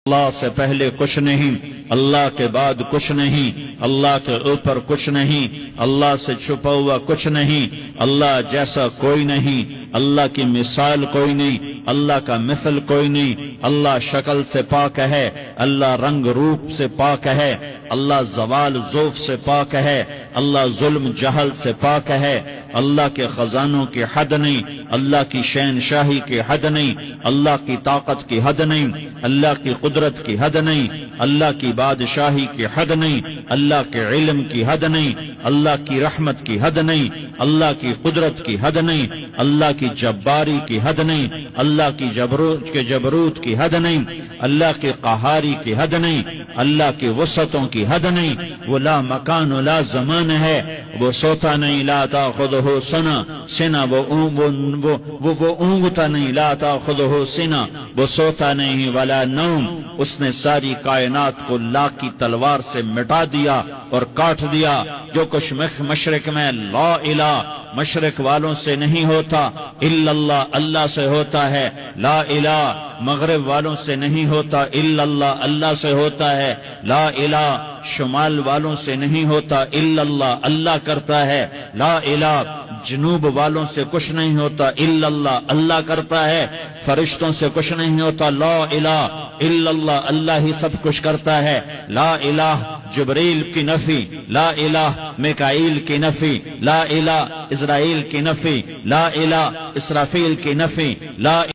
اللہ سے پہلے کچھ نہیں، اللہ کے بعد کچھ نہیں، اللہ کے اوپر کچھ نہیں، اللہ سے چھپا ہوا کچھ نہیں، اللہ جیسا کوئی نہیں، اللہ کی مثال کوئی نہیں، اللہ کا مثل کوئی نہیں، اللہ شکل سے پاک ہے، اللہ رنگ روپ سے پاک ہے، اللہ زوال ذوف سے پاک ہے، اللہ ظلم جہل سے پاک ہے، اللہ کے خزانوں کی حد نہیں، اللہ کی شہنشاہی کی حد نہیں، اللہ کی طاقت کی حد نہیں، اللہ کی قدرت کی حد نہیں، اللہ کی بادشاہی کی حد نہیں، اللہ کے علم کی حد نہیں، اللہ کی رحمت کی حد نہیں، اللہ کی قدرت کی حد نہیں، اللہ کی جباری کی حد نہیں، اللہ کی جبروت کی حد نہیں، اللہ کی قہاری کی حد نہیں، اللہ کی وسعتوں کی حد نہیں، وہ لا مکان و لا زمان ہے، وہ سوتا نہیں، لا تاخذہ سنہ، وہ اونگتا نہیں، لا تاخذہ سنہ، وہ سوتا نہیں، ولا نوم، اس نے ساری کائنات کو لا کی تلوار سے مٹا دیا اور کاٹ دیا۔ جو کچھ مشرق میں لا الہ مشرق والوں سے نہیں ہوتا، الا اللہ اللہ سے ہوتا ہے، لا الہ مغرب والوں سے نہیں ہوتا، الا اللہ اللہ سے ہوتا ہے، لا الہ شمال والوں سے نہیں ہوتا، الا اللہ اللہ کرتا ہے، لا الہ جنوب والوں سے کچھ نہیں ہوتا، الا اللہ اللہ کرتا ہے، فرشتوں سے کچھ نہیں ہوتا، لا الہ الا اللہ اللہ ہی سب کچھ کرتا ہے، لا الہ جبریل کی نفی، لا الہ میکائیل کی نفی، لا الہ اسرائیل کی نفی، لا الہ اسرافیل کی نفی، لا